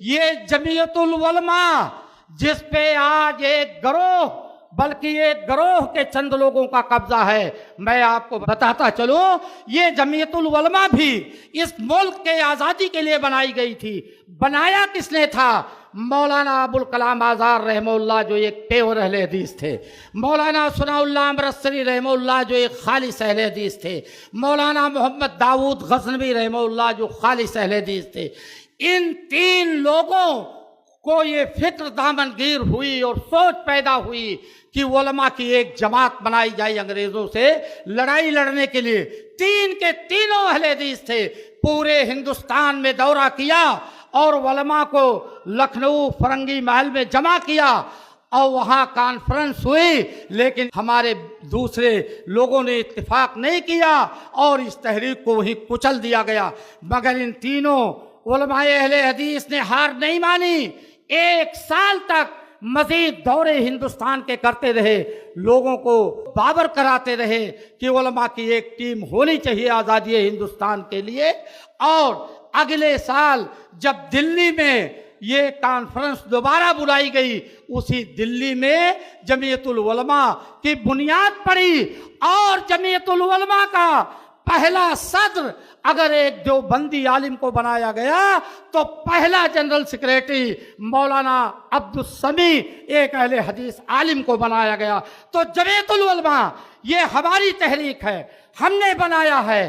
یہ جمعیت العلماء جس پہ آج ایک گروہ بلکہ ایک گروہ کے چند لوگوں کا قبضہ ہے، میں آپ کو بتاتا چلوں یہ جمعیت العلماء بھی اس ملک کے آزادی کے لیے بنائی گئی تھی۔ بنایا کس نے تھا؟ مولانا ابوالکلام آزاد رحمہ اللہ جو ایک پیور اہل حدیث تھے، مولانا ثناء اللہ امرتسری رحمہ اللہ جو ایک خالص اہل حدیث تھے، مولانا محمد داؤد غزنوی رحمہ اللہ جو خالص اہل حدیث تھے۔ ان تین لوگوں کو یہ فکر دامنگیر ہوئی اور سوچ پیدا ہوئی کہ علماء کی ایک جماعت بنائی جائے انگریزوں سے لڑائی لڑنے کے لیے۔ تین کے تینوں اہل حدیث تھے، پورے ہندوستان میں دورہ کیا اور علماء کو لکھنؤ فرنگی محل میں جمع کیا اور وہاں کانفرنس ہوئی، لیکن ہمارے دوسرے لوگوں نے اتفاق نہیں کیا اور اس تحریک کو وہیں کچل دیا گیا۔ مگر ان تینوں علماء اہل حدیث نے ہار نہیں مانی، ایک سال تک مزید دورے ہندوستان کے کرتے رہے، لوگوں کو باور کراتے رہے کہ علماء کی ایک ٹیم ہونی چاہیے آزادی ہندوستان کے لیے۔ اور اگلے سال جب دلی میں یہ کانفرنس دوبارہ بلائی گئی، اسی دلی میں جمعیت العلماء کی بنیاد پڑی اور جمعیت العلماء کا پہلا صدر اگر ایک دیوبندی عالم کو بنایا گیا تو پہلا جنرل سیکریٹری مولانا عبدالسمیع ایک اہل حدیث عالم کو بنایا گیا۔ تو جمعیت العلماء یہ ہماری تحریک ہے، ہم نے بنایا ہے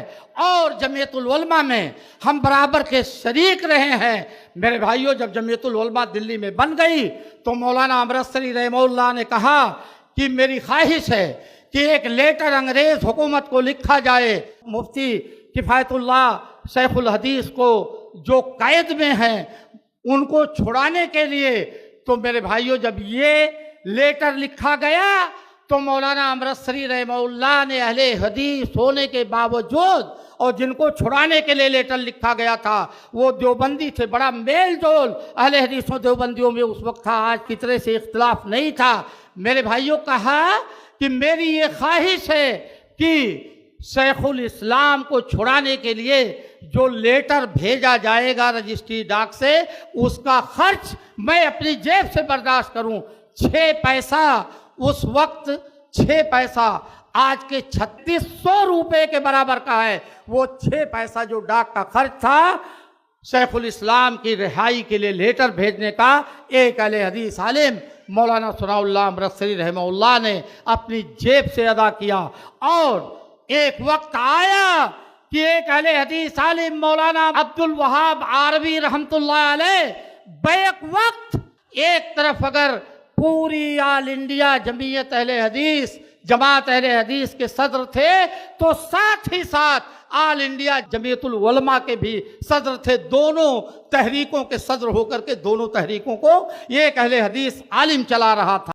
اور جمعیت العلماء میں ہم برابر کے شریک رہے ہیں۔ میرے بھائیوں، جب جمعیت العلماء دلی میں بن گئی تو مولانا امرتسری رحمہ اللہ نے کہا کہ میری خواہش ہے کہ ایک لیٹر انگریز حکومت کو لکھا جائے، مفتی کفایت اللہ شیخ الحدیث کو جو قید میں ہیں ان کو چھڑانے کے لیے۔ تو میرے بھائیوں، جب یہ لیٹر لکھا گیا تو مولانا امرتسری رحمہ اللہ نے اہل حدیث ہونے کے باوجود اور جن کو چھڑانے کے لیے لیٹر لکھا گیا تھا وہ دیوبندی تھے، بڑا میل جول اہل حدیثوں دیوبندیوں میں اس وقت تھا، آج کی طرح سے اختلاف نہیں تھا۔ میرے بھائیوں، کہا کہ میری یہ خواہش ہے کہ شیخ الاسلام کو چھڑانے کے لیے جو لیٹر بھیجا جائے گا رجسٹری ڈاک سے اس کا خرچ میں اپنی جیب سے برداشت کروں۔ 6 پیسہ اس وقت 6 پیسہ آج کے 3600 روپے کے برابر کا ہے۔ وہ 6 پیسہ جو ڈاک کا خرچ تھا شیخ الاسلام کی رہائی کے لیے لیٹر بھیجنے کا، ایک اہل حدیث عالم مولانا ثناء اللہ امرتسری رحمہ اللہ نے اپنی جیب سے ادا کیا۔ اور ایک وقت آیا کہ ایک اہل حدیث عالم مولانا عبدالوہاب عاربی رحمۃ اللہ علیہ بیک وقت ایک طرف اگر پوری آل انڈیا جمعیت اہل حدیث جماعت اہل حدیث کے صدر تھے تو ساتھ ہی ساتھ آل انڈیا جمعیت العلماء کے بھی صدر تھے، دونوں تحریکوں کے صدر ہو کر کے دونوں تحریکوں کو یہ ایک اہل حدیث عالم چلا رہا تھا۔